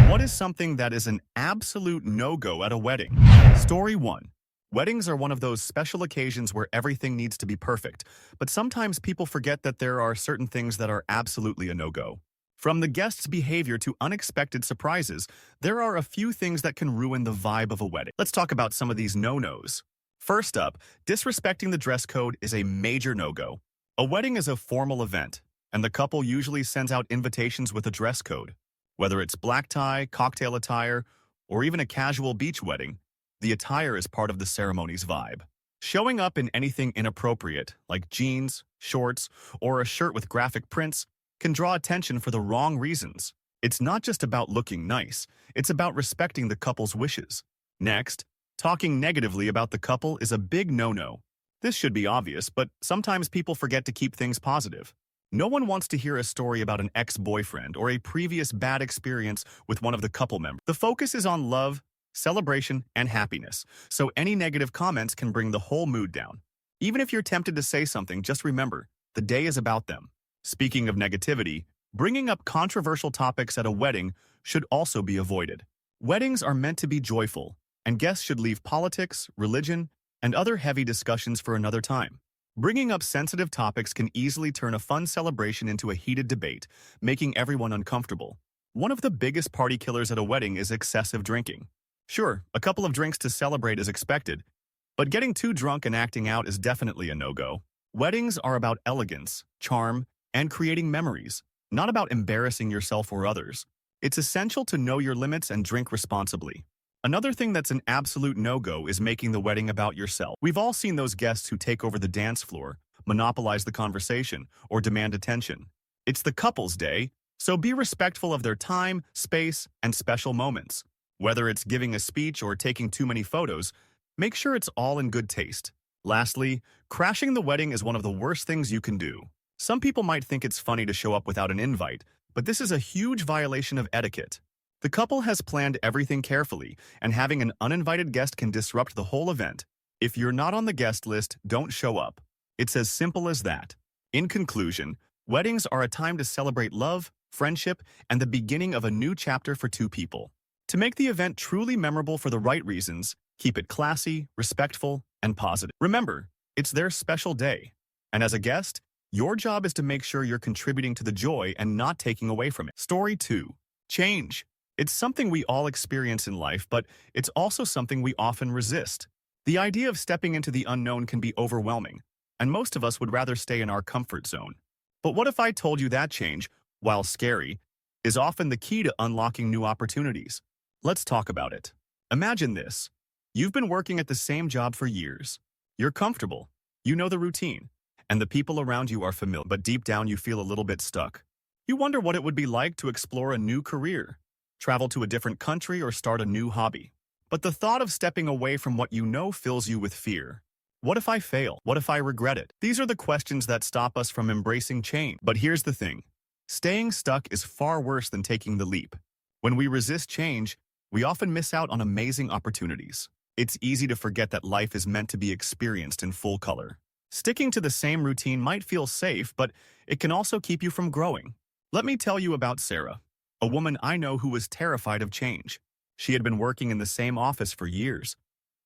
What is something that is an absolute no-go at a wedding? Story 1. Weddings are one of those special occasions where everything needs to be perfect, but sometimes people forget that there are certain things that are absolutely a no-go. From the guests' behavior to unexpected surprises, there are a few things that can ruin the vibe of a wedding. Let's talk about some of these no-nos. First up, disrespecting the dress code is a major no-go. A wedding is a formal event, and the couple usually sends out invitations with a dress code. Whether it's black tie, cocktail attire, or even a casual beach wedding, the attire is part of the ceremony's vibe. Showing up in anything inappropriate, like jeans, shorts, or a shirt with graphic prints, can draw attention for the wrong reasons. It's not just about looking nice, it's about respecting the couple's wishes. Next, talking negatively about the couple is a big no-no. This should be obvious, but sometimes people forget to keep things positive. No one wants to hear a story about an ex-boyfriend or a previous bad experience with one of the couple members. The focus is on love, celebration, and happiness, so any negative comments can bring the whole mood down. Even if you're tempted to say something, just remember, the day is about them. Speaking of negativity, bringing up controversial topics at a wedding should also be avoided. Weddings are meant to be joyful, and guests should leave politics, religion, and other heavy discussions for another time. Bringing up sensitive topics can easily turn a fun celebration into a heated debate, making everyone uncomfortable. One of the biggest party killers at a wedding is excessive drinking. Sure, a couple of drinks to celebrate is expected, but getting too drunk and acting out is definitely a no-go. Weddings are about elegance, charm, and creating memories, not about embarrassing yourself or others. It's essential to know your limits and drink responsibly. Another thing that's an absolute no-go is making the wedding about yourself. We've all seen those guests who take over the dance floor, monopolize the conversation, or demand attention. It's the couple's day, so be respectful of their time, space, and special moments. Whether it's giving a speech or taking too many photos, make sure it's all in good taste. Lastly, crashing the wedding is one of the worst things you can do. Some people might think it's funny to show up without an invite, but this is a huge violation of etiquette. The couple has planned everything carefully, and having an uninvited guest can disrupt the whole event. If you're not on the guest list, don't show up. It's as simple as that. In conclusion, weddings are a time to celebrate love, friendship, and the beginning of a new chapter for two people. To make the event truly memorable for the right reasons, keep it classy, respectful, and positive. Remember, it's their special day, and as a guest, your job is to make sure you're contributing to the joy and not taking away from it. Story 2. Change. It's something we all experience in life, but it's also something we often resist. The idea of stepping into the unknown can be overwhelming, and most of us would rather stay in our comfort zone. But what if I told you that change, while scary, is often the key to unlocking new opportunities? Let's talk about it. Imagine this. You've been working at the same job for years. You're comfortable, you know the routine, and the people around you are familiar, but deep down you feel a little bit stuck. You wonder what it would be like to explore a new career, travel to a different country, or start a new hobby. But the thought of stepping away from what you know fills you with fear. What if I fail? What if I regret it? These are the questions that stop us from embracing change. But here's the thing. Staying stuck is far worse than taking the leap. When we resist change, we often miss out on amazing opportunities. It's easy to forget that life is meant to be experienced in full color. Sticking to the same routine might feel safe, but it can also keep you from growing. Let me tell you about Sarah, a woman I know who was terrified of change. She had been working in the same office for years,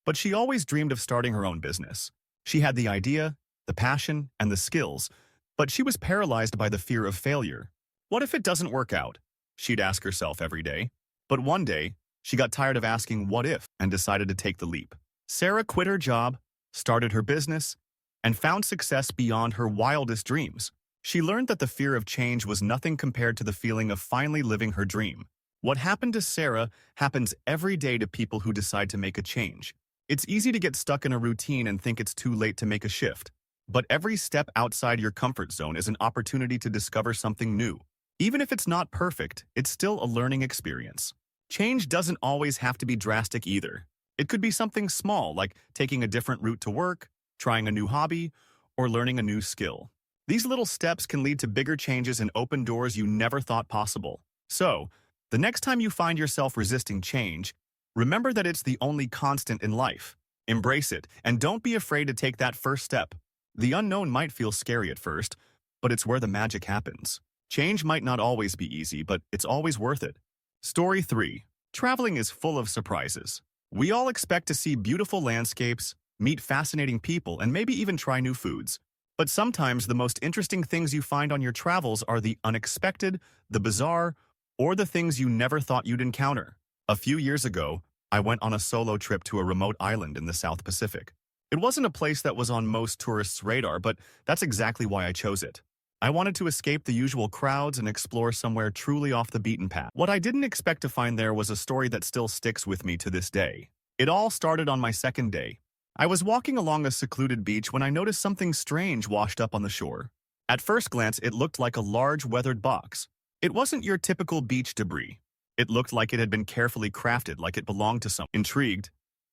but she always dreamed of starting her own business. She had the idea, the passion, and the skills, but she was paralyzed by the fear of failure. What if it doesn't work out? She'd ask herself every day. But one day, she got tired of asking what if and decided to take the leap. Sarah quit her job, started her business, and found success beyond her wildest dreams. She learned that the fear of change was nothing compared to the feeling of finally living her dream. What happened to Sarah happens every day to people who decide to make a change. It's easy to get stuck in a routine and think it's too late to make a shift. But every step outside your comfort zone is an opportunity to discover something new. Even if it's not perfect, it's still a learning experience. Change doesn't always have to be drastic either. It could be something small, like taking a different route to work, trying a new hobby, or learning a new skill. These little steps can lead to bigger changes and open doors you never thought possible. So, the next time you find yourself resisting change, remember that it's the only constant in life. Embrace it, and don't be afraid to take that first step. The unknown might feel scary at first, but it's where the magic happens. Change might not always be easy, but it's always worth it. Story 3. Traveling is full of surprises. We all expect to see beautiful landscapes, meet fascinating people, and maybe even try new foods. But sometimes the most interesting things you find on your travels are the unexpected, the bizarre, or the things you never thought you'd encounter. A few years ago, I went on a solo trip to a remote island in the South Pacific. It wasn't a place that was on most tourists' radar, but that's exactly why I chose it. I wanted to escape the usual crowds and explore somewhere truly off the beaten path. What I didn't expect to find there was a story that still sticks with me to this day. It all started on my second day. I was walking along a secluded beach when I noticed something strange washed up on the shore. At first glance, it looked like a large weathered box. It wasn't your typical beach debris. It looked like it had been carefully crafted, like it belonged to someone. Intrigued,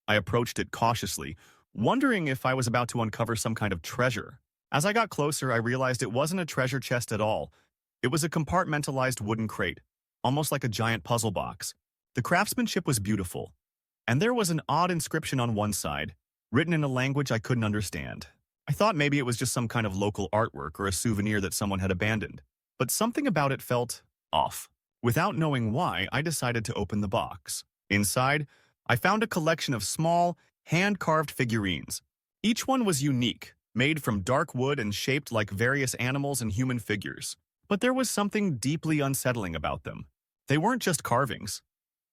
I approached it cautiously, wondering if I was about to uncover some kind of treasure. As I got closer, I realized it wasn't a treasure chest at all. It was a compartmentalized wooden crate, almost like a giant puzzle box. The craftsmanship was beautiful, and there was an odd inscription on one side, written in a language I couldn't understand. I thought maybe it was just some kind of local artwork or a souvenir that someone had abandoned, but something about it felt off. Without knowing why, I decided to open the box. Inside, I found a collection of small, hand-carved figurines. Each one was unique, made from dark wood and shaped like various animals and human figures. But there was something deeply unsettling about them. They weren't just carvings.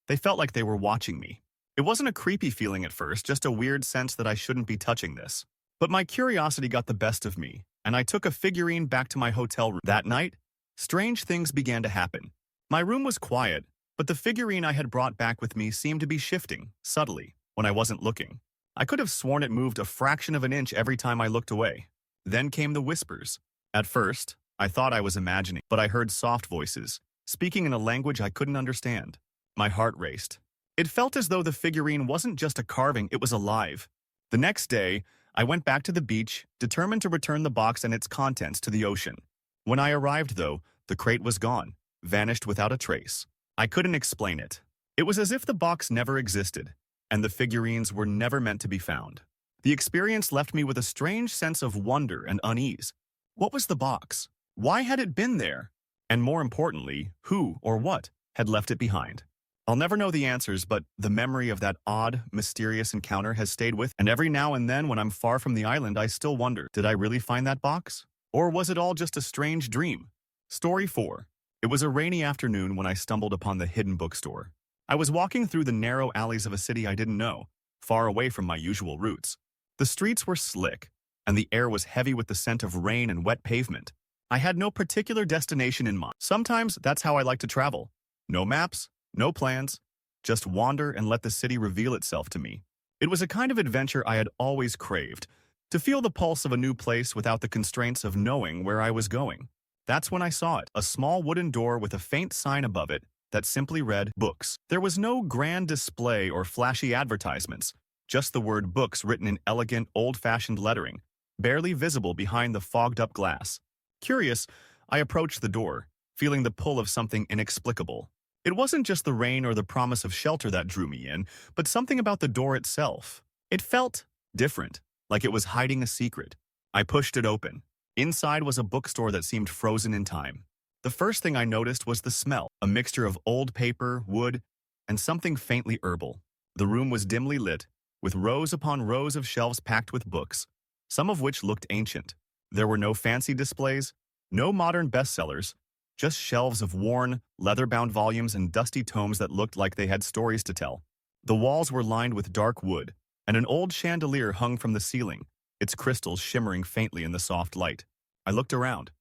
They felt like they were watching me. It wasn't a creepy feeling at first, just a weird sense that I shouldn't be touching this. But my curiosity got the best of me, and I took a figurine back to my hotel room. That night, strange things began to happen. My room was quiet, but the figurine I had brought back with me seemed to be shifting, subtly, when I wasn't looking. I could have sworn it moved a fraction of an inch every time I looked away. Then came the whispers. At first, I thought I was imagining, but I heard soft voices, speaking in a language I couldn't understand. My heart raced. It felt as though the figurine wasn't just a carving, it was alive. The next day, I went back to the beach, determined to return the box and its contents to the ocean. When I arrived, though, the crate was gone, vanished without a trace. I couldn't explain it. It was as if the box never existed, and the figurines were never meant to be found. The experience left me with a strange sense of wonder and unease. What was the box? Why had it been there? And more importantly, who or what had left it behind? I'll never know the answers, but the memory of that odd, mysterious encounter has stayed with me. And every now and then when I'm far from the island, I still wonder, did I really find that box? Or was it all just a strange dream? Story 4. It was a rainy afternoon when I stumbled upon the hidden bookstore. I was walking through the narrow alleys of a city I didn't know, far away from my usual routes. The streets were slick, and the air was heavy with the scent of rain and wet pavement. I had no particular destination in mind. Sometimes that's how I like to travel. No maps, no plans, just wander and let the city reveal itself to me. It was a kind of adventure I had always craved, to feel the pulse of a new place without the constraints of knowing where I was going. That's when I saw it, a small wooden door with a faint sign above it that simply read, Books. There was no grand display or flashy advertisements, just the word books written in elegant, old-fashioned lettering, barely visible behind the fogged-up glass. Curious, I approached the door, feeling the pull of something inexplicable. It wasn't just the rain or the promise of shelter that drew me in, but something about the door itself. It felt different, like it was hiding a secret. I pushed it open. Inside was a bookstore that seemed frozen in time. The first thing I noticed was the smell, a mixture of old paper, wood, and something faintly herbal. The room was dimly lit, with rows upon rows of shelves packed with books, some of which looked ancient. There were no fancy displays, no modern bestsellers, just shelves of worn, leather-bound volumes and dusty tomes that looked like they had stories to tell. The walls were lined with dark wood, and an old chandelier hung from the ceiling, its crystals shimmering faintly in the soft light. I looked around,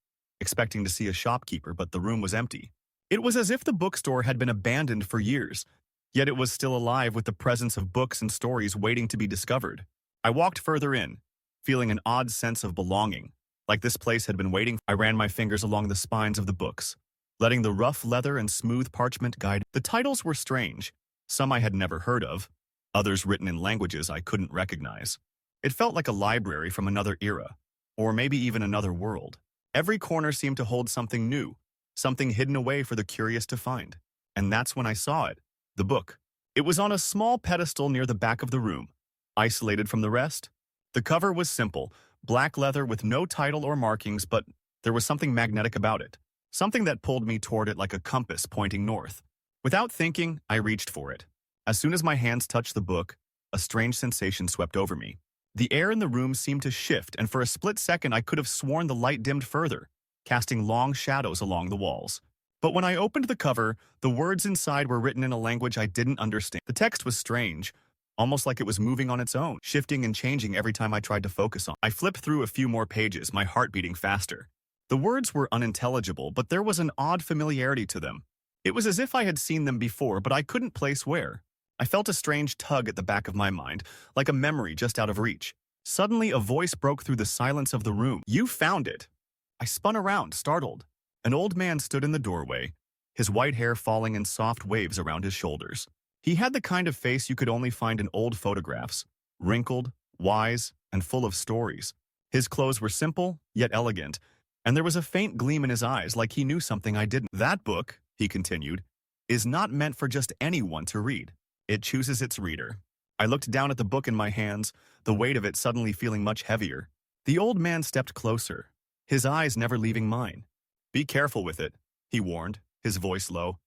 expecting to see a shopkeeper, but the room was empty. It was as if the bookstore had been abandoned for years, yet it was still alive with the presence of books and stories waiting to be discovered. I walked further in, feeling an odd sense of belonging, like this place had been waiting. I ran my fingers along the spines of the books, letting the rough leather and smooth parchment guide. The titles were strange, some I had never heard of, others written in languages I couldn't recognize. It felt like a library from another era, or maybe even another world. Every corner seemed to hold something new, something hidden away for the curious to find. And that's when I saw it, the book. It was on a small pedestal near the back of the room, isolated from the rest. The cover was simple, black leather with no title or markings, but there was something magnetic about it, something that pulled me toward it like a compass pointing north. Without thinking, I reached for it. As soon as my hands touched the book, a strange sensation swept over me. The air in the room seemed to shift, and for a split second I could have sworn the light dimmed further, casting long shadows along the walls. But when I opened the cover, the words inside were written in a language I didn't understand. The text was strange, almost like it was moving on its own, shifting and changing every time I tried to focus on it. I flipped through a few more pages, my heart beating faster. The words were unintelligible, but there was an odd familiarity to them. It was as if I had seen them before, but I couldn't place where. I felt a strange tug at the back of my mind, like a memory just out of reach. Suddenly, a voice broke through the silence of the room. "You found it!" I spun around, startled. An old man stood in the doorway, his white hair falling in soft waves around his shoulders. He had the kind of face you could only find in old photographs, wrinkled, wise, and full of stories. His clothes were simple, yet elegant, and there was a faint gleam in his eyes like he knew something I didn't. "That book," he continued, "is not meant for just anyone to read. It chooses its reader." I looked down at the book in my hands, the weight of it suddenly feeling much heavier. The old man stepped closer, his eyes never leaving mine. "Be careful with it," he warned, his voice low.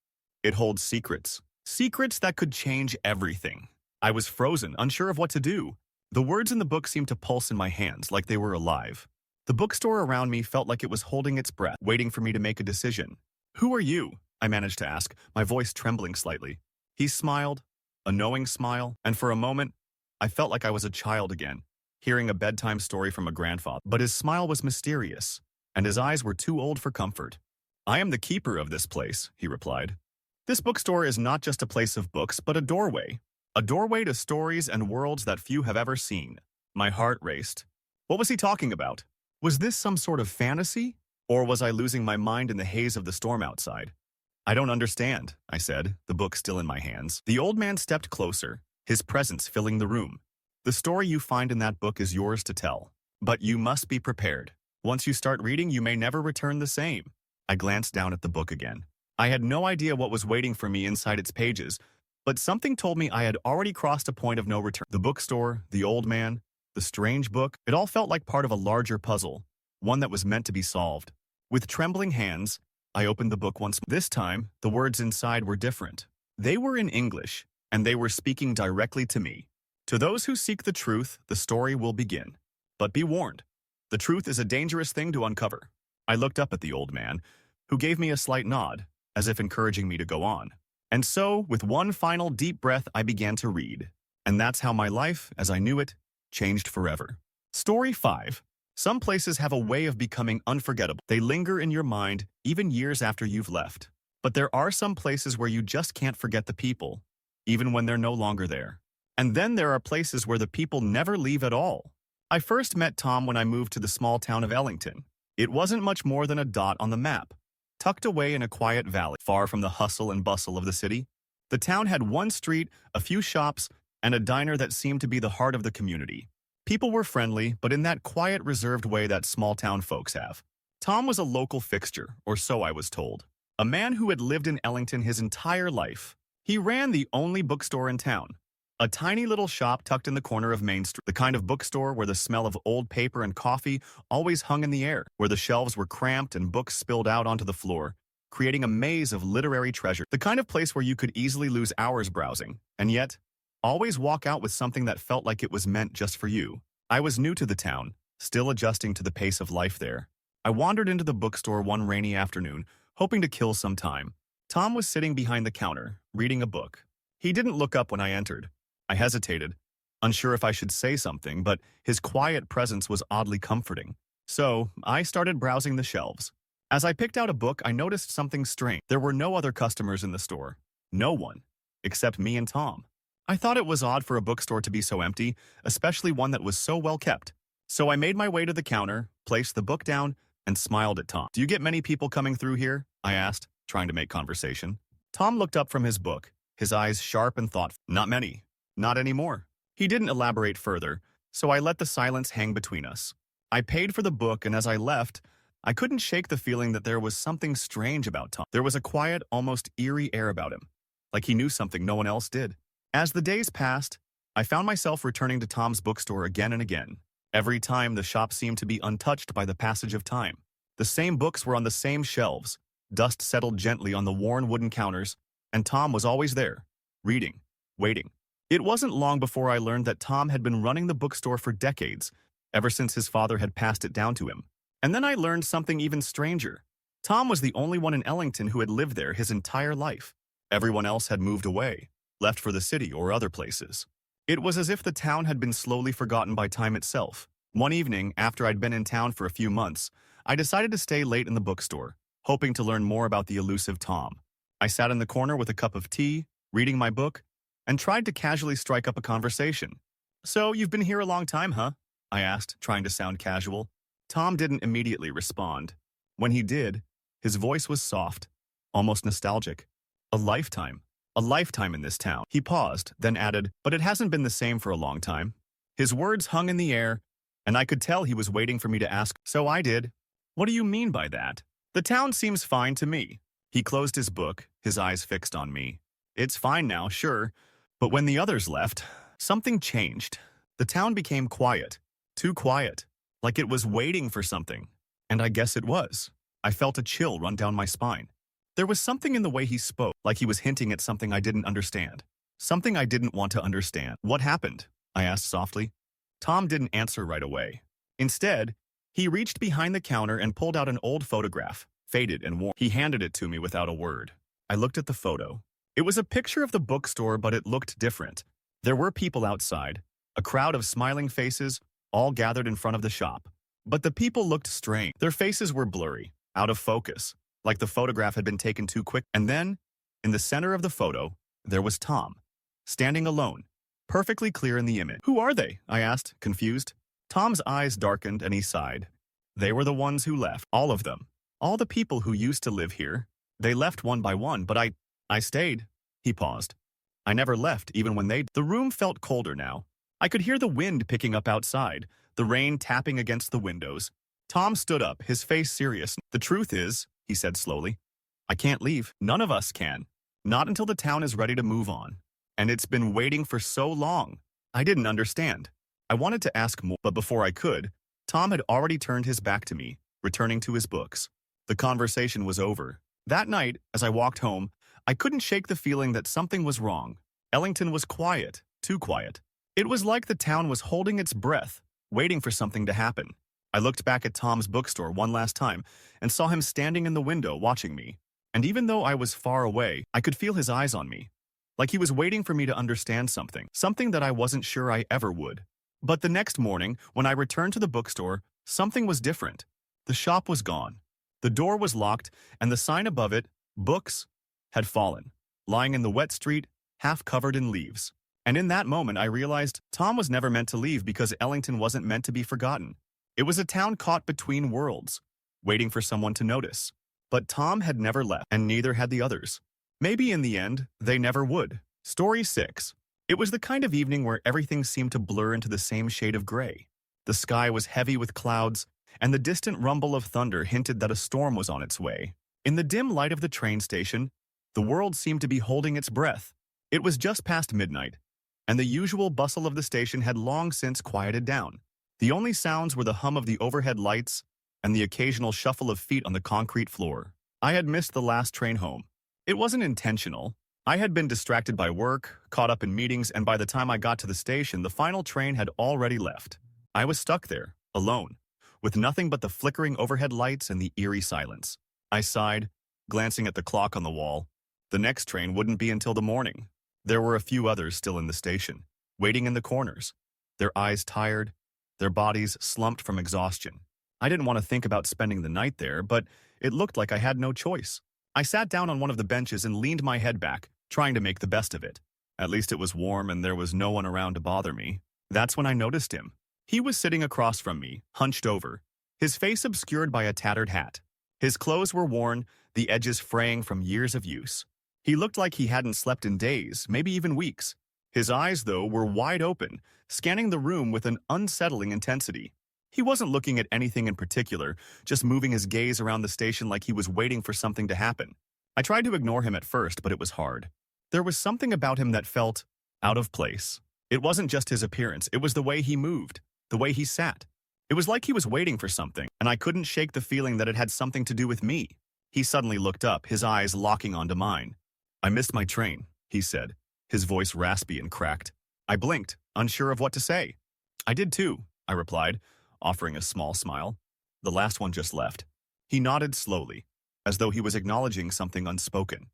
"It holds secrets. Secrets that could change everything." I was frozen, unsure of what to do. The words in the book seemed to pulse in my hands like they were alive. The bookstore around me felt like it was holding its breath, waiting for me to make a decision. "Who are you?" I managed to ask, my voice trembling slightly. He smiled, a knowing smile, and for a moment, I felt like I was a child again, hearing a bedtime story from a grandfather. But his smile was mysterious, and his eyes were too old for comfort. "I am the keeper of this place," he replied. "This bookstore is not just a place of books, but a doorway to stories and worlds that few have ever seen." My heart raced. What was he talking about? Was this some sort of fantasy? Or was I losing my mind in the haze of the storm outside? "I don't understand," I said, the book still in my hands. The old man stepped closer, his presence filling the room. "The story you find in that book is yours to tell. But you must be prepared. Once you start reading, you may never return the same." I glanced down at the book again. I had no idea what was waiting for me inside its pages, but something told me I had already crossed a point of no return. The bookstore, the old man, the strange book, it all felt like part of a larger puzzle, one that was meant to be solved. With trembling hands, I opened the book once more. This time, the words inside were different. They were in English, and they were speaking directly to me. "To those who seek the truth, the story will begin. But be warned, the truth is a dangerous thing to uncover." I looked up at the old man, who gave me a slight nod, as if encouraging me to go on. And so, with one final deep breath, I began to read. And that's how my life, as I knew it, changed forever. Story 5. Some places have a way of becoming unforgettable. They linger in your mind even years after you've left. But there are some places where you just can't forget the people, even when they're no longer there. And then there are places where the people never leave at all. I first met Tom when I moved to the small town of Ellington. It wasn't much more than a dot on the map, tucked away in a quiet valley, far from the hustle and bustle of the city. The town had one street, a few shops, and a diner that seemed to be the heart of the community. People were friendly, but in that quiet, reserved way that small-town folks have. Tom was a local fixture, or so I was told. A man who had lived in Ellington his entire life. He ran the only bookstore in town. A tiny little shop tucked in the corner of Main Street. The kind of bookstore where the smell of old paper and coffee always hung in the air, where the shelves were cramped and books spilled out onto the floor, creating a maze of literary treasure. The kind of place where you could easily lose hours browsing, and yet, always walk out with something that felt like it was meant just for you. I was new to the town, still adjusting to the pace of life there. I wandered into the bookstore one rainy afternoon, hoping to kill some time. Tom was sitting behind the counter, reading a book. He didn't look up when I entered. I hesitated, unsure if I should say something, but his quiet presence was oddly comforting. So, I started browsing the shelves. As I picked out a book, I noticed something strange. There were no other customers in the store. No one, except me and Tom. I thought it was odd for a bookstore to be so empty, especially one that was so well kept. So I made my way to the counter, placed the book down, and smiled at Tom. "Do you get many people coming through here?" I asked, trying to make conversation. Tom looked up from his book, his eyes sharp and thoughtful. "Not many. Not anymore." He didn't elaborate further, so I let the silence hang between us. I paid for the book, and as I left, I couldn't shake the feeling that there was something strange about Tom. There was a quiet, almost eerie air about him, like he knew something no one else did. As the days passed, I found myself returning to Tom's bookstore again and again. Every time, the shop seemed to be untouched by the passage of time. The same books were on the same shelves, dust settled gently on the worn wooden counters, And Tom was always there, reading, waiting. It wasn't long before I learned that Tom had been running the bookstore for decades, ever since his father had passed it down to him. And then I learned something even stranger. Tom was the only one in Ellington who had lived there his entire life. Everyone else had moved away, left for the city or other places. It was as if the town had been slowly forgotten by time itself. One evening, after I'd been in town for a few months, I decided to stay late in the bookstore, hoping to learn more about the elusive Tom. I sat in the corner with a cup of tea, reading my book, and tried to casually strike up a conversation. "So, you've been here a long time, huh?" I asked, trying to sound casual. Tom didn't immediately respond. When he did, his voice was soft, almost nostalgic. A lifetime. A lifetime in this town." He paused, then added, "But it hasn't been the same for a long time." His words hung in the air, and I could tell he was waiting for me to ask. So I did. "What do you mean by that?" "The town seems fine to me." He closed his book, his eyes fixed on me. "It's fine now, sure. But when the others left, something changed. The town became quiet. Too quiet. Like it was waiting for something. And I guess it was." I felt a chill run down my spine. There was something in the way he spoke, like he was hinting at something I didn't understand. Something I didn't want to understand. "What happened?" I asked softly. Tom didn't answer right away. Instead, he reached behind the counter and pulled out an old photograph, faded and worn. He handed it to me without a word. I looked at the photo. It was a picture of the bookstore, but it looked different. There were people outside, a crowd of smiling faces, all gathered in front of the shop. But the people looked strange. Their faces were blurry, out of focus, like the photograph had been taken too quick. And then, in the center of the photo, there was Tom, standing alone, perfectly clear in the image. "Who are they?" I asked, confused. Tom's eyes darkened and he sighed. "They were the ones who left, all of them. All the people who used to live here. They left one by one, but I stayed." He paused. "I never left, even when they..." The room felt colder now. I could hear the wind picking up outside, the rain tapping against the windows. Tom stood up, his face serious. "The truth is," he said slowly, "I can't leave. None of us can. Not until the town is ready to move on. And it's been waiting for so long." I didn't understand. I wanted to ask more, but before I could, Tom had already turned his back to me, returning to his books. The conversation was over. That night, as I walked home, I couldn't shake the feeling that something was wrong. Ellington was quiet, too quiet. It was like the town was holding its breath, waiting for something to happen. I looked back at Tom's bookstore one last time and saw him standing in the window watching me. And even though I was far away, I could feel his eyes on me, like he was waiting for me to understand something that I wasn't sure I ever would. But the next morning, when I returned to the bookstore, something was different. The shop was gone. The door was locked, and the sign above it, "Books," had fallen, lying in the wet street, half covered in leaves. And in that moment, I realized Tom was never meant to leave because Ellington wasn't meant to be forgotten. It was a town caught between worlds, waiting for someone to notice. But Tom had never left, and neither had the others. Maybe in the end, they never would. Story 6. It was the kind of evening where everything seemed to blur into the same shade of gray. The sky was heavy with clouds, and the distant rumble of thunder hinted that a storm was on its way. In the dim light of the train station, the world seemed to be holding its breath. It was just past midnight, and the usual bustle of the station had long since quieted down. The only sounds were the hum of the overhead lights and the occasional shuffle of feet on the concrete floor. I had missed the last train home. It wasn't intentional. I had been distracted by work, caught up in meetings, and by the time I got to the station, the final train had already left. I was stuck there, alone, with nothing but the flickering overhead lights and the eerie silence. I sighed, glancing at the clock on the wall. The next train wouldn't be until the morning. There were a few others still in the station, waiting in the corners, their eyes tired, their bodies slumped from exhaustion. I didn't want to think about spending the night there, but it looked like I had no choice. I sat down on one of the benches and leaned my head back, trying to make the best of it. At least it was warm and there was no one around to bother me. That's when I noticed him. He was sitting across from me, hunched over, his face obscured by a tattered hat. His clothes were worn, the edges fraying from years of use. He looked like he hadn't slept in days, maybe even weeks. His eyes, though, were wide open, scanning the room with an unsettling intensity. He wasn't looking at anything in particular, just moving his gaze around the station like he was waiting for something to happen. I tried to ignore him at first, but it was hard. There was something about him that felt out of place. It wasn't just his appearance, it was the way he moved, the way he sat. It was like he was waiting for something, and I couldn't shake the feeling that it had something to do with me. He suddenly looked up, his eyes locking onto mine. "I missed my train," he said, his voice raspy and cracked. I blinked, unsure of what to say. "I did too," I replied, offering a small smile. "The last one just left." He nodded slowly, as though he was acknowledging something unspoken.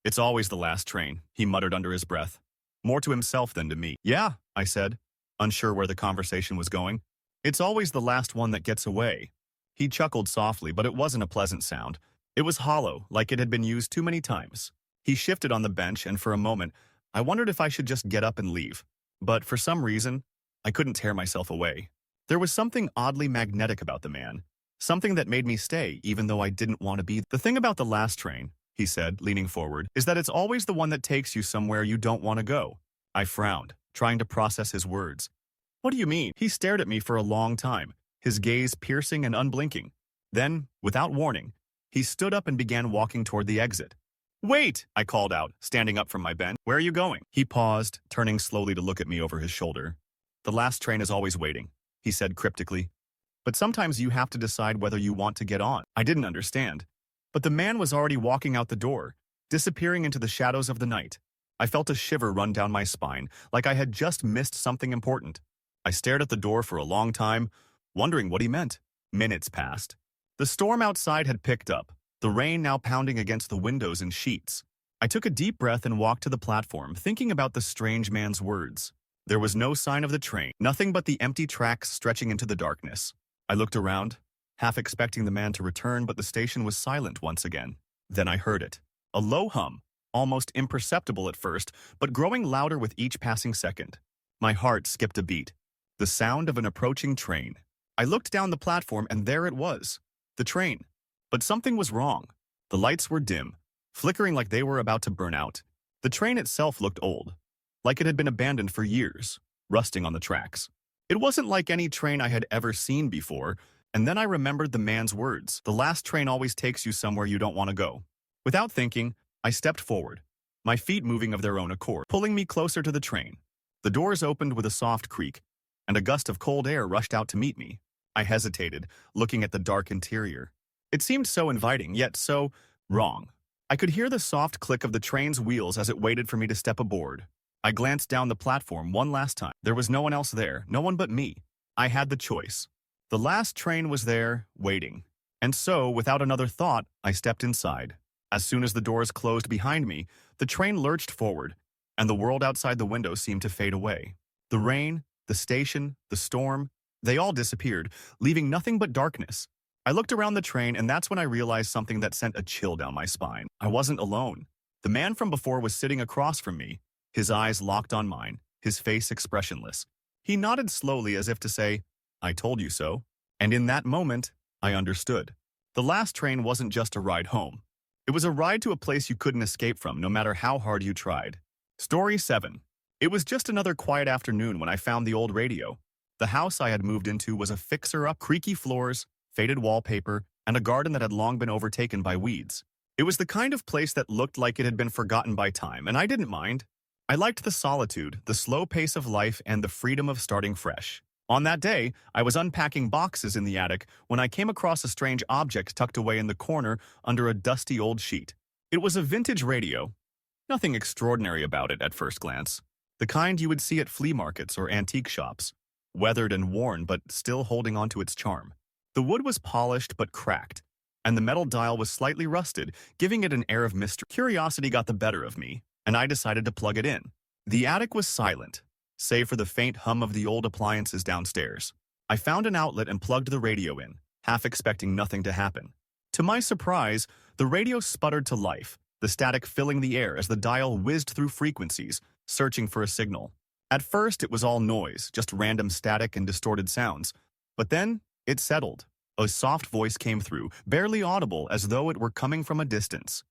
"It's always the last train," he muttered under his breath, more to himself than to me. "Yeah," I said, unsure where the conversation was going. "It's always the last one that gets away." He chuckled softly, but it wasn't a pleasant sound. It was hollow, like it had been used too many times. He shifted on the bench, and for a moment, I wondered if I should just get up and leave. But for some reason, I couldn't tear myself away. There was something oddly magnetic about the man, something that made me stay even though I didn't want to be. "The thing about the last train," he said, leaning forward, "is that it's always the one that takes you somewhere you don't want to go." I frowned, trying to process his words. "What do you mean?" He stared at me for a long time, his gaze piercing and unblinking. Then, without warning, he stood up and began walking toward the exit. "Wait!" I called out, standing up from my bench. "Where are you going?" He paused, turning slowly to look at me over his shoulder. "The last train is always waiting," he said cryptically. "But sometimes you have to decide whether you want to get on." I didn't understand. But the man was already walking out the door, disappearing into the shadows of the night. I felt a shiver run down my spine, like I had just missed something important. I stared at the door for a long time, wondering what he meant. Minutes passed. The storm outside had picked up, the rain now pounding against the windows and sheets. I took a deep breath and walked to the platform, thinking about the strange man's words. There was no sign of the train, nothing but the empty tracks stretching into the darkness. I looked around, half expecting the man to return, but the station was silent once again. Then I heard it. A low hum, almost imperceptible at first, but growing louder with each passing second. My heart skipped a beat. The sound of an approaching train. I looked down the platform and there it was. The train. But something was wrong. The lights were dim, flickering like they were about to burn out. The train itself looked old, like it had been abandoned for years, rusting on the tracks. It wasn't like any train I had ever seen before, and then I remembered the man's words. "The last train always takes you somewhere you don't want to go." Without thinking, I stepped forward, my feet moving of their own accord, pulling me closer to the train. The doors opened with a soft creak, and a gust of cold air rushed out to meet me. I hesitated, looking at the dark interior. It seemed so inviting, yet so wrong. I could hear the soft click of the train's wheels as it waited for me to step aboard. I glanced down the platform one last time. There was no one else there, no one but me. I had the choice. The last train was there, waiting. And so, without another thought, I stepped inside. As soon as the doors closed behind me, the train lurched forward, and the world outside the window seemed to fade away. The rain, the station, the storm, they all disappeared, leaving nothing but darkness. I looked around the train, and that's when I realized something that sent a chill down my spine. I wasn't alone. The man from before was sitting across from me, his eyes locked on mine, his face expressionless. He nodded slowly as if to say, "I told you so." And in that moment, I understood. The last train wasn't just a ride home. It was a ride to a place you couldn't escape from, no matter how hard you tried. Story 7. It was just another quiet afternoon when I found the old radio. The house I had moved into was a fixer-up, creaky floors, faded wallpaper, and a garden that had long been overtaken by weeds. It was the kind of place that looked like it had been forgotten by time, and I didn't mind. I liked the solitude, the slow pace of life, and the freedom of starting fresh. On that day, I was unpacking boxes in the attic when I came across a strange object tucked away in the corner under a dusty old sheet. It was a vintage radio. Nothing extraordinary about it at first glance. The kind you would see at flea markets or antique shops. Weathered and worn, but still holding on to its charm. The wood was polished but cracked, and the metal dial was slightly rusted, giving it an air of mystery. Curiosity got the better of me, and I decided to plug it in. The attic was silent, save for the faint hum of the old appliances downstairs. I found an outlet and plugged the radio in, half expecting nothing to happen. To my surprise, the radio sputtered to life, the static filling the air as the dial whizzed through frequencies, searching for a signal. At first, it was all noise, just random static and distorted sounds. But then, it settled. A soft voice came through, barely audible as though it were coming from a distance.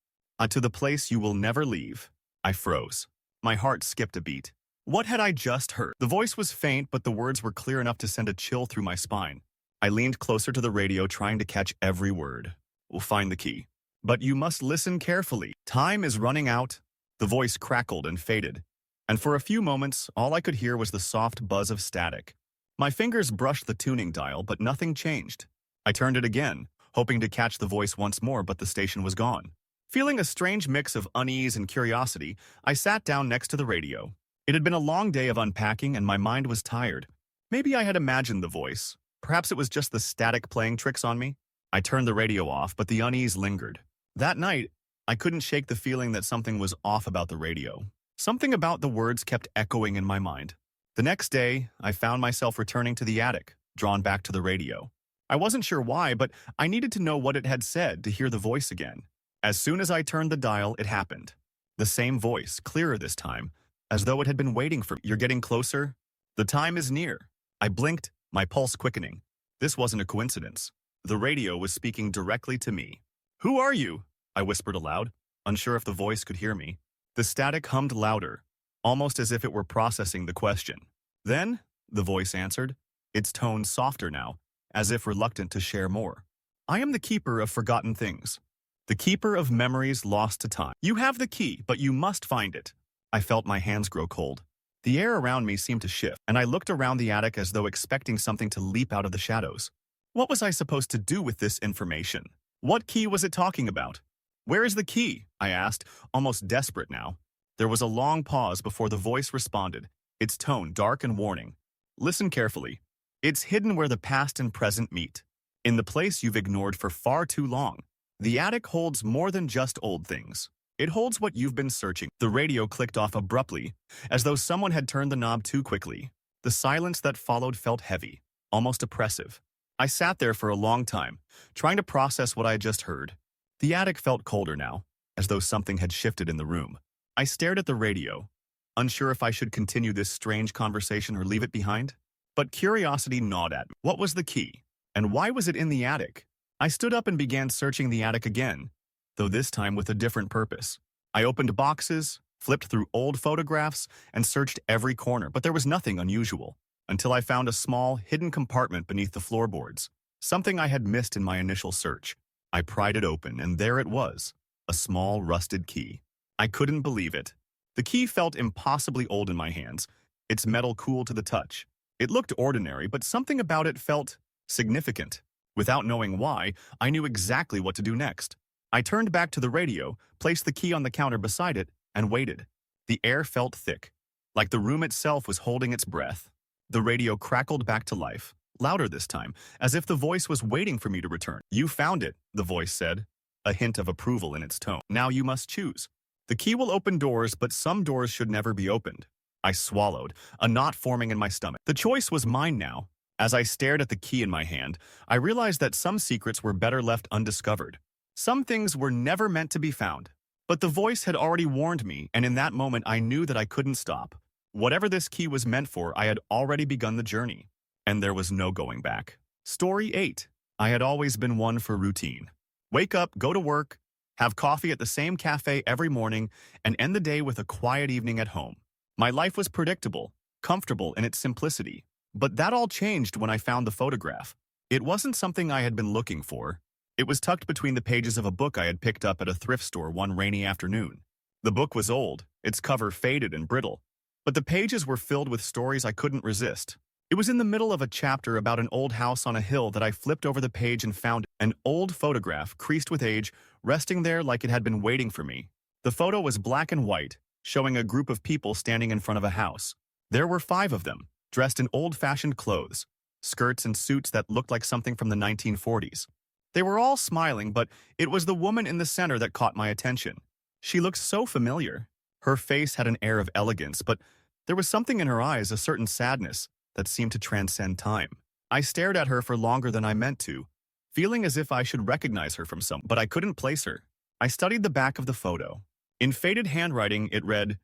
To the place you will never leave." I froze. My heart skipped a beat. What had I just heard? The voice was faint, but the words were clear enough to send a chill through my spine. I leaned closer to the radio, trying to catch every word. "We'll find the key. But you must listen carefully. Time is running out." The voice crackled and faded, and for a few moments, all I could hear was the soft buzz of static. My fingers brushed the tuning dial, but nothing changed. I turned it again, hoping to catch the voice once more, but the station was gone. Feeling a strange mix of unease and curiosity, I sat down next to the radio. It had been a long day of unpacking and my mind was tired. Maybe I had imagined the voice. Perhaps it was just the static playing tricks on me. I turned the radio off, but the unease lingered. That night, I couldn't shake the feeling that something was off about the radio. Something about the words kept echoing in my mind. The next day, I found myself returning to the attic, drawn back to the radio. I wasn't sure why, but I needed to know what it had said to hear the voice again. As soon as I turned the dial, it happened. The same voice, clearer this time, as though it had been waiting for me. You're getting closer? The time is near. I blinked, my pulse quickening. This wasn't a coincidence. The radio was speaking directly to me. Who are you? I whispered aloud, unsure if the voice could hear me. The static hummed louder, almost as if it were processing the question. Then, the voice answered, its tone softer now, as if reluctant to share more. I am the keeper of forgotten things. The keeper of memories lost to time. You have the key, but you must find it. I felt my hands grow cold. The air around me seemed to shift, and I looked around the attic as though expecting something to leap out of the shadows. What was I supposed to do with this information? What key was it talking about? Where is the key? I asked, almost desperate now. There was a long pause before the voice responded, its tone dark and warning. Listen carefully. It's hidden where the past and present meet. In the place you've ignored for far too long. The attic holds more than just old things. It holds what you've been searching. The radio clicked off abruptly, as though someone had turned the knob too quickly. The silence that followed felt heavy, almost oppressive. I sat there for a long time, trying to process what I had just heard. The attic felt colder now, as though something had shifted in the room. I stared at the radio, unsure if I should continue this strange conversation or leave it behind. But curiosity gnawed at me. What was the key? And why was it in the attic? I stood up and began searching the attic again, though this time with a different purpose. I opened boxes, flipped through old photographs, and searched every corner, but there was nothing unusual, until I found a small, hidden compartment beneath the floorboards, something I had missed in my initial search. I pried it open, and there it was, a small, rusted key. I couldn't believe it. The key felt impossibly old in my hands, its metal cool to the touch. It looked ordinary, but something about it felt significant. Without knowing why, I knew exactly what to do next. I turned back to the radio, placed the key on the counter beside it, and waited. The air felt thick, like the room itself was holding its breath. The radio crackled back to life, louder this time, as if the voice was waiting for me to return. You found it, the voice said, a hint of approval in its tone. Now you must choose. The key will open doors, but some doors should never be opened. I swallowed, a knot forming in my stomach. The choice was mine now. As I stared at the key in my hand, I realized that some secrets were better left undiscovered. Some things were never meant to be found. But the voice had already warned me, and in that moment I knew that I couldn't stop. Whatever this key was meant for, I had already begun the journey. And there was no going back. Story 8. I had always been one for routine. Wake up, go to work, have coffee at the same cafe every morning, and end the day with a quiet evening at home. My life was predictable, comfortable in its simplicity. But that all changed when I found the photograph. It wasn't something I had been looking for. It was tucked between the pages of a book I had picked up at a thrift store one rainy afternoon. The book was old, its cover faded and brittle, but the pages were filled with stories I couldn't resist. It was in the middle of a chapter about an old house on a hill that I flipped over the page and found an old photograph, creased with age, resting there like it had been waiting for me. The photo was black and white, showing a group of people standing in front of a house. There were 5 of them, dressed in old-fashioned clothes, skirts and suits that looked like something from the 1940s. They were all smiling, but it was the woman in the center that caught my attention. She looked so familiar. Her face had an air of elegance, but there was something in her eyes, a certain sadness, that seemed to transcend time. I stared at her for longer than I meant to, feeling as if I should recognize her from somewhere, but I couldn't place her. I studied the back of the photo. In faded handwriting, it read,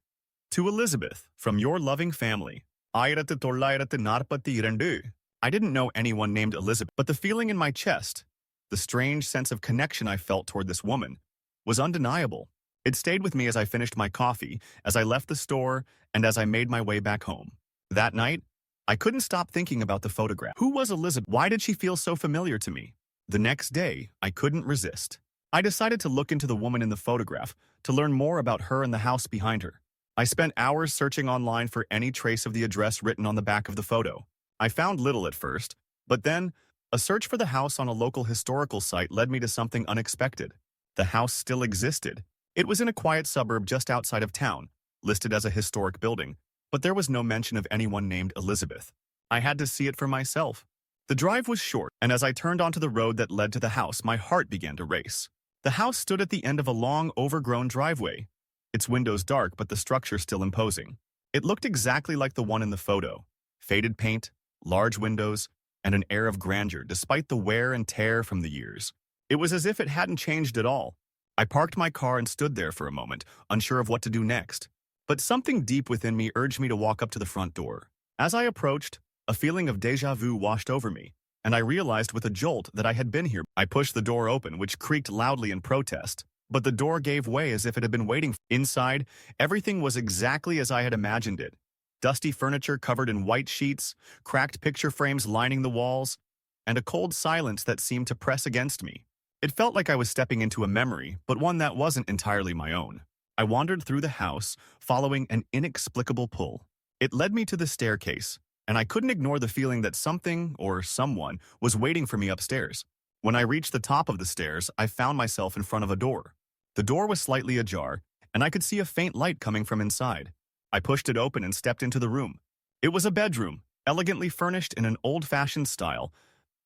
"To Elizabeth, from your loving family. 1942." I didn't know anyone named Elizabeth, but the feeling in my chest, the strange sense of connection I felt toward this woman, was undeniable. It stayed with me as I finished my coffee, as I left the store, and as I made my way back home. That night, I couldn't stop thinking about the photograph. Who was Elizabeth? Why did she feel so familiar to me? The next day, I couldn't resist. I decided to look into the woman in the photograph, to learn more about her and the house behind her. I spent hours searching online for any trace of the address written on the back of the photo. I found little at first, but then, a search for the house on a local historical site led me to something unexpected. The house still existed. It was in a quiet suburb just outside of town, listed as a historic building, but there was no mention of anyone named Elizabeth. I had to see it for myself. The drive was short, and as I turned onto the road that led to the house, my heart began to race. The house stood at the end of a long, overgrown driveway, its windows dark but the structure still imposing. It looked exactly like the one in the photo. Faded paint, large windows, and an air of grandeur despite the wear and tear from the years. It was as if it hadn't changed at all. I parked my car and stood there for a moment, unsure of what to do next. But something deep within me urged me to walk up to the front door. As I approached, a feeling of déjà vu washed over me, and I realized with a jolt that I had been here. I pushed the door open, which creaked loudly in protest, but the door gave way as if it had been waiting. Inside, everything was exactly as I had imagined it. Dusty furniture covered in white sheets, cracked picture frames lining the walls, and a cold silence that seemed to press against me. It felt like I was stepping into a memory, but one that wasn't entirely my own. I wandered through the house, following an inexplicable pull. It led me to the staircase, and I couldn't ignore the feeling that something or someone was waiting for me upstairs. When I reached the top of the stairs, I found myself in front of a door. The door was slightly ajar, and I could see a faint light coming from inside. I pushed it open and stepped into the room. It was a bedroom, elegantly furnished in an old-fashioned style,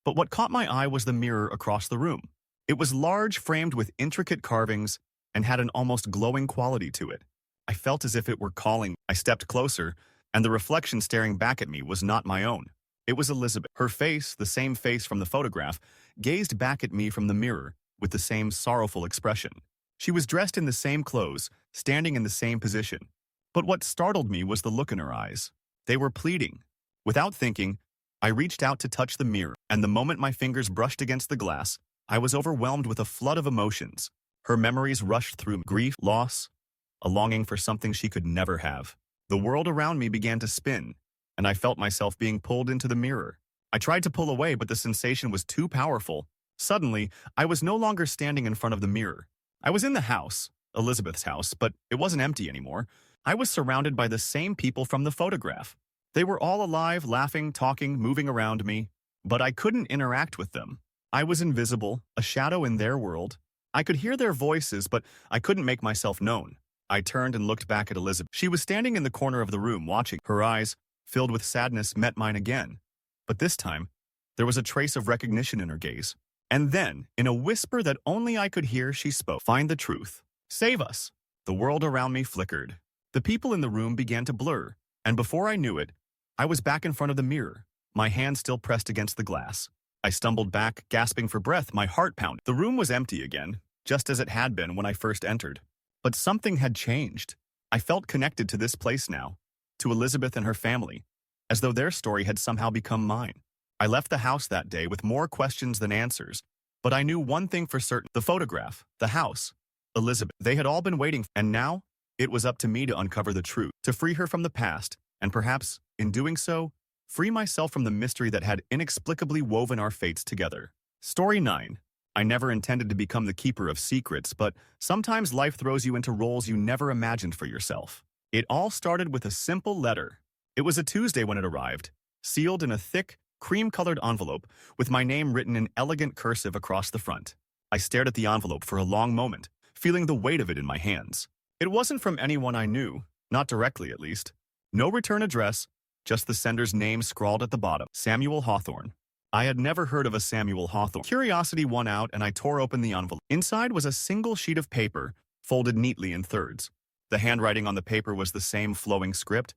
but what caught my eye was the mirror across the room. It was large, framed with intricate carvings, and had an almost glowing quality to it. I felt as if it were calling. I stepped closer, and the reflection staring back at me was not my own. It was Elizabeth. Her face, the same face from the photograph, gazed back at me from the mirror with the same sorrowful expression. She was dressed in the same clothes, standing in the same position. But what startled me was the look in her eyes. They were pleading. Without thinking, I reached out to touch the mirror, and the moment my fingers brushed against the glass, I was overwhelmed with a flood of emotions. Her memories rushed through me: grief, loss, a longing for something she could never have. The world around me began to spin, and I felt myself being pulled into the mirror. I tried to pull away, but the sensation was too powerful. Suddenly, I was no longer standing in front of the mirror. I was in the house, Elizabeth's house, but it wasn't empty anymore. I was surrounded by the same people from the photograph. They were all alive, laughing, talking, moving around me, but I couldn't interact with them. I was invisible, a shadow in their world. I could hear their voices, but I couldn't make myself known. I turned and looked back at Elizabeth. She was standing in the corner of the room watching. Her eyes, filled with sadness, met mine again. But this time, there was a trace of recognition in her gaze. And then, in a whisper that only I could hear, she spoke. "Find the truth. Save us." The world around me flickered. The people in the room began to blur, and before I knew it, I was back in front of the mirror, my hand still pressed against the glass. I stumbled back, gasping for breath, my heart pounding. The room was empty again, just as it had been when I first entered. But something had changed. I felt connected to this place now, to Elizabeth and her family, as though their story had somehow become mine. I left the house that day with more questions than answers, but I knew one thing for certain: the photograph, the house, Elizabeth. They had all been waiting, and now it was up to me to uncover the truth, to free her from the past, and perhaps, in doing so, free myself from the mystery that had inexplicably woven our fates together. Story 9. I never intended to become the keeper of secrets, but sometimes life throws you into roles you never imagined for yourself. It all started with a simple letter. It was a Tuesday when it arrived, sealed in a thick, cream-colored envelope with my name written in elegant cursive across the front. I stared at the envelope for a long moment, feeling the weight of it in my hands. It wasn't from anyone I knew, not directly at least. No return address, just the sender's name scrawled at the bottom: Samuel Hawthorne. I had never heard of a Samuel Hawthorne. Curiosity won out, and I tore open the envelope. Inside was a single sheet of paper, folded neatly in thirds. The handwriting on the paper was the same flowing script,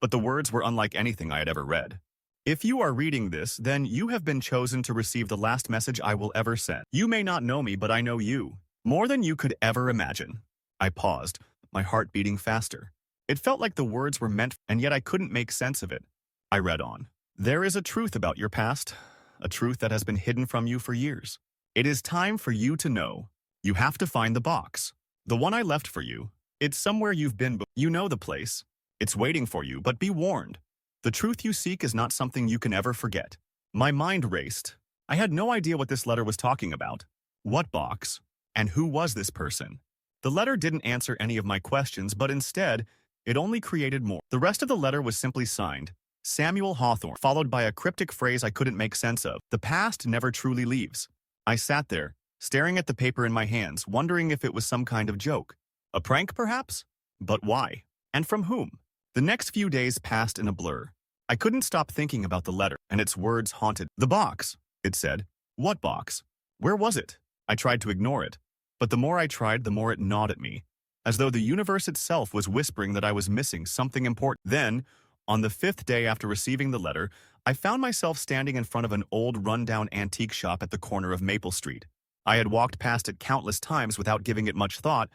but the words were unlike anything I had ever read. If you are reading this, then you have been chosen to receive the last message I will ever send. You may not know me, but I know you, more than you could ever imagine. I paused, my heart beating faster. It felt like the words were meant, and yet I couldn't make sense of it. I read on. There is a truth about your past, a truth that has been hidden from you for years. It is time for you to know. You have to find the box. The one I left for you. It's somewhere you've been, but you know the place. It's waiting for you, but be warned. The truth you seek is not something you can ever forget. My mind raced. I had no idea what this letter was talking about. What box? And who was this person? The letter didn't answer any of my questions, but instead, it only created more. The rest of the letter was simply signed, Samuel Hawthorne, followed by a cryptic phrase I couldn't make sense of. The past never truly leaves. I sat there, staring at the paper in my hands, wondering if it was some kind of joke. A prank, perhaps? But why? And from whom? The next few days passed in a blur. I couldn't stop thinking about the letter, and its words haunted. The box, it said. What box? Where was it? I tried to ignore it, but the more I tried, the more it gnawed at me, as though the universe itself was whispering that I was missing something important. Then, on the 5th day after receiving the letter, I found myself standing in front of an old rundown antique shop at the corner of Maple Street. I had walked past it countless times without giving it much thought,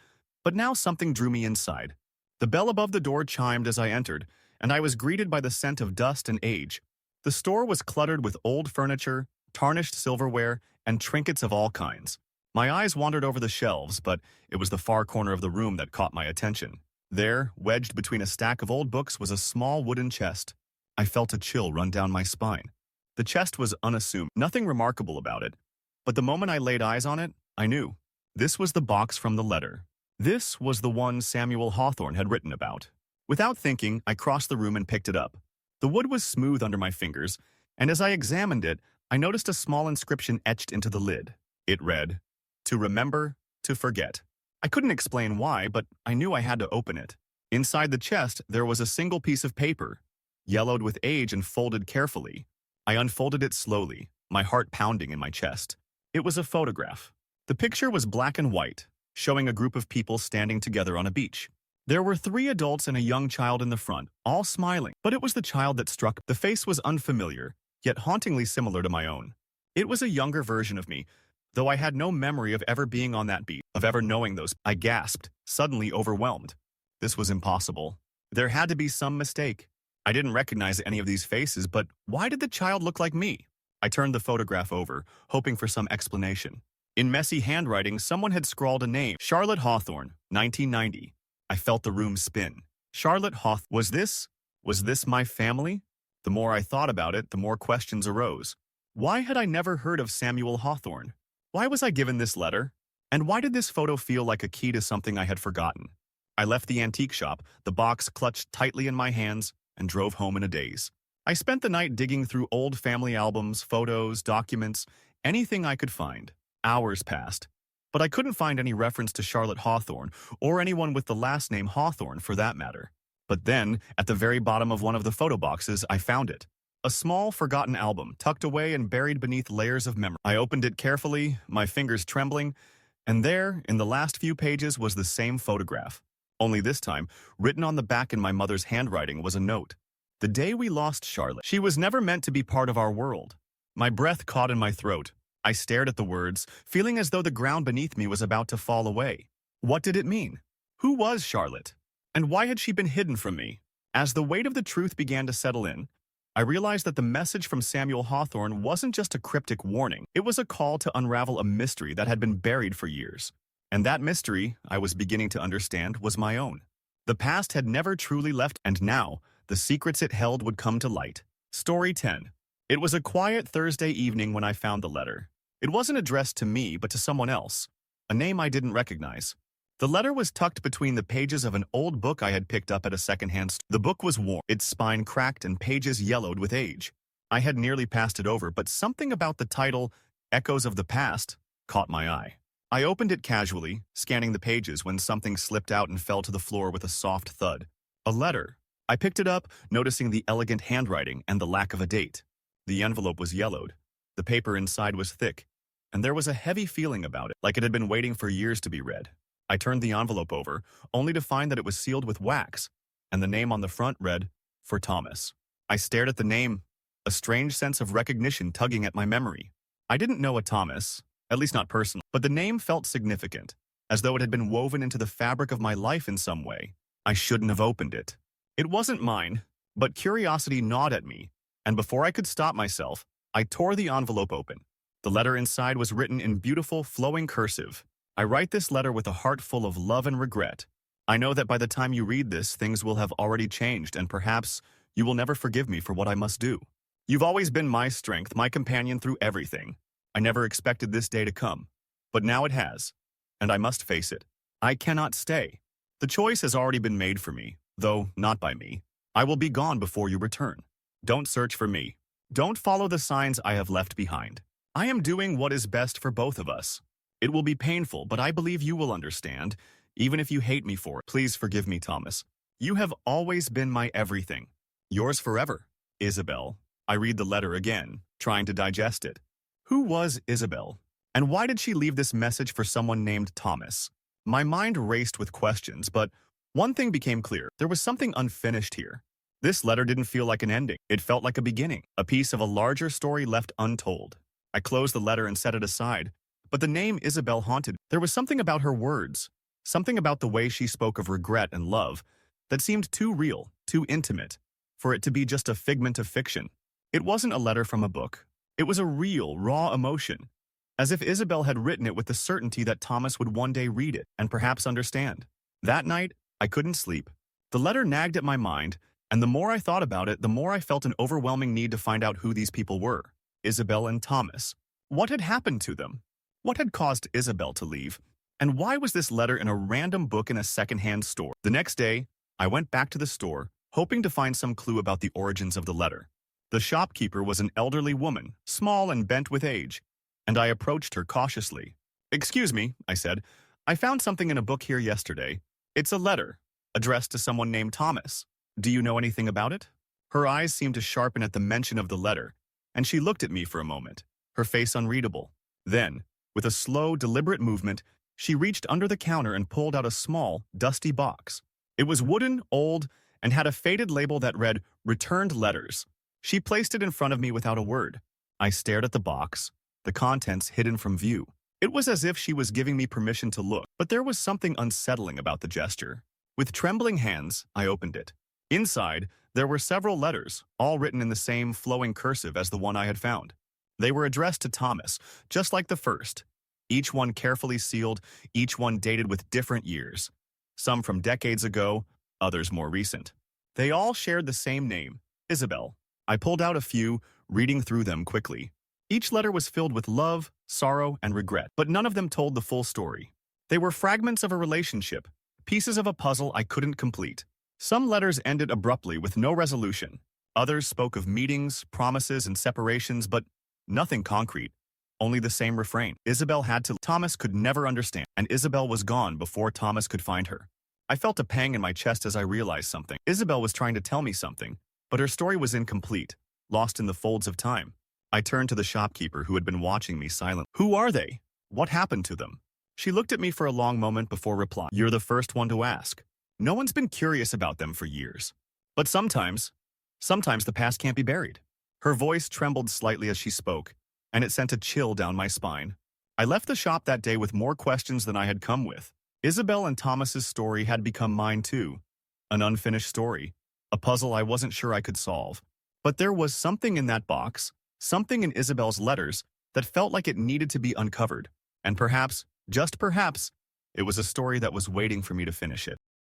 but now something drew me inside. The bell above the door chimed as I entered, and I was greeted by the scent of dust and age. The store was cluttered with old furniture, tarnished silverware, and trinkets of all kinds. My eyes wandered over the shelves, but it was the far corner of the room that caught my attention. There, wedged between a stack of old books, was a small wooden chest. I felt a chill run down my spine. The chest was unassuming, nothing remarkable about it. But the moment I laid eyes on it, I knew. This was the box from the letter. This was the one Samuel Hawthorne had written about. Without thinking, I crossed the room and picked it up. The wood was smooth under my fingers, and as I examined it, I noticed a small inscription etched into the lid. It read, "To remember, to forget." I couldn't explain why, but I knew I had to open it. Inside the chest, there was a single piece of paper, yellowed with age and folded carefully. I unfolded it slowly, my heart pounding in my chest. It was a photograph. The picture was black and white, showing a group of people standing together on a beach. There were 3 adults and a young child in the front, all smiling, but it was the child that struck. The face was unfamiliar, yet hauntingly similar to my own. It was a younger version of me, though I had no memory of ever being on that beach, of ever knowing those. I gasped, suddenly overwhelmed. This was impossible. There had to be some mistake. I didn't recognize any of these faces, but why did the child look like me? I turned the photograph over, hoping for some explanation. In messy handwriting, someone had scrawled a name, Charlotte Hawthorne, 1990. I felt the room spin. Charlotte Hawthorne. Was this my family? The more I thought about it, the more questions arose. Why had I never heard of Samuel Hawthorne? Why was I given this letter? And why did this photo feel like a key to something I had forgotten? I left the antique shop, the box clutched tightly in my hands, and drove home in a daze. I spent the night digging through old family albums, photos, documents, anything I could find. Hours passed, but I couldn't find any reference to Charlotte Hawthorne, or anyone with the last name Hawthorne for that matter. But then, at the very bottom of one of the photo boxes, I found it. A small, forgotten album, tucked away and buried beneath layers of memory. I opened it carefully, my fingers trembling, and there, in the last few pages, was the same photograph. Only this time, written on the back in my mother's handwriting, was a note. The day we lost Charlotte. She was never meant to be part of our world. My breath caught in my throat. I stared at the words, feeling as though the ground beneath me was about to fall away. What did it mean? Who was Charlotte? And why had she been hidden from me? As the weight of the truth began to settle in, I realized that the message from Samuel Hawthorne wasn't just a cryptic warning. It was a call to unravel a mystery that had been buried for years. And that mystery, I was beginning to understand, was my own. The past had never truly left, and now, the secrets it held would come to light. Story 10. It was a quiet Thursday evening when I found the letter. It wasn't addressed to me, but to someone else, a name I didn't recognize. The letter was tucked between the pages of an old book I had picked up at a secondhand store. The book was worn, its spine cracked and pages yellowed with age. I had nearly passed it over, but something about the title, Echoes of the Past, caught my eye. I opened it casually, scanning the pages when something slipped out and fell to the floor with a soft thud. A letter. I picked it up, noticing the elegant handwriting and the lack of a date. The envelope was yellowed. The paper inside was thick, and there was a heavy feeling about it, like it had been waiting for years to be read. I turned the envelope over, only to find that it was sealed with wax, and the name on the front read, "For Thomas." I stared at the name, a strange sense of recognition tugging at my memory. I didn't know a Thomas, at least not personally, but the name felt significant, as though it had been woven into the fabric of my life in some way. I shouldn't have opened it. It wasn't mine, but curiosity gnawed at me, and before I could stop myself, I tore the envelope open. The letter inside was written in beautiful, flowing cursive. I write this letter with a heart full of love and regret. I know that by the time you read this, things will have already changed, and perhaps you will never forgive me for what I must do. You've always been my strength, my companion through everything. I never expected this day to come, but now it has, and I must face it. I cannot stay. The choice has already been made for me, though not by me. I will be gone before you return. Don't search for me. Don't follow the signs I have left behind. I am doing what is best for both of us. It will be painful, but I believe you will understand, even if you hate me for it. Please forgive me, Thomas. You have always been my everything. Yours forever, Isabel. I read the letter again, trying to digest it. Who was Isabel? And why did she leave this message for someone named Thomas? My mind raced with questions, but one thing became clear. There was something unfinished here. This letter didn't feel like an ending. It felt like a beginning, a piece of a larger story left untold. I closed the letter and set it aside, but the name Isabel haunted me. There was something about her words, something about the way she spoke of regret and love, that seemed too real, too intimate, for it to be just a figment of fiction. It wasn't a letter from a book. It was a real, raw emotion, as if Isabel had written it with the certainty that Thomas would one day read it and perhaps understand. That night, I couldn't sleep. The letter nagged at my mind, and the more I thought about it, the more I felt an overwhelming need to find out who these people were. Isabel and Thomas. What had happened to them? What had caused Isabel to leave? And why was this letter in a random book in a secondhand store? The next day, I went back to the store, hoping to find some clue about the origins of the letter. The shopkeeper was an elderly woman, small and bent with age, and I approached her cautiously. "Excuse me," I said. "I found something in a book here yesterday. It's a letter, addressed to someone named Thomas. Do you know anything about it?" Her eyes seemed to sharpen at the mention of the letter, and she looked at me for a moment, her face unreadable. Then, with a slow, deliberate movement, she reached under the counter and pulled out a small, dusty box. It was wooden, old, and had a faded label that read, "Returned Letters." She placed it in front of me without a word. I stared at the box, the contents hidden from view. It was as if she was giving me permission to look, but there was something unsettling about the gesture. With trembling hands, I opened it. Inside, there were several letters, all written in the same flowing cursive as the one I had found. They were addressed to Thomas, just like the first. Each one carefully sealed, each one dated with different years. Some from decades ago, others more recent. They all shared the same name, Isabel. I pulled out a few, reading through them quickly. Each letter was filled with love, sorrow, and regret, but none of them told the full story. They were fragments of a relationship, pieces of a puzzle I couldn't complete. Some letters ended abruptly with no resolution. Others spoke of meetings, promises, and separations, but nothing concrete. Only the same refrain. Isabel had to. Thomas could never understand, and Isabel was gone before Thomas could find her. I felt a pang in my chest as I realized something. Isabel was trying to tell me something, but her story was incomplete, lost in the folds of time. I turned to the shopkeeper who had been watching me silently. "Who are they? What happened to them?" She looked at me for a long moment before replying. "You're the first one to ask. No one's been curious about them for years. But sometimes the past can't be buried." Her voice trembled slightly as she spoke, and it sent a chill down my spine. I left the shop that day with more questions than I had come with. Isabel and Thomas's story had become mine too. An unfinished story, a puzzle I wasn't sure I could solve. But there was something in that box, something in Isabel's letters, that felt like it needed to be uncovered. And perhaps, just perhaps, it was a story that was waiting for me to finish it.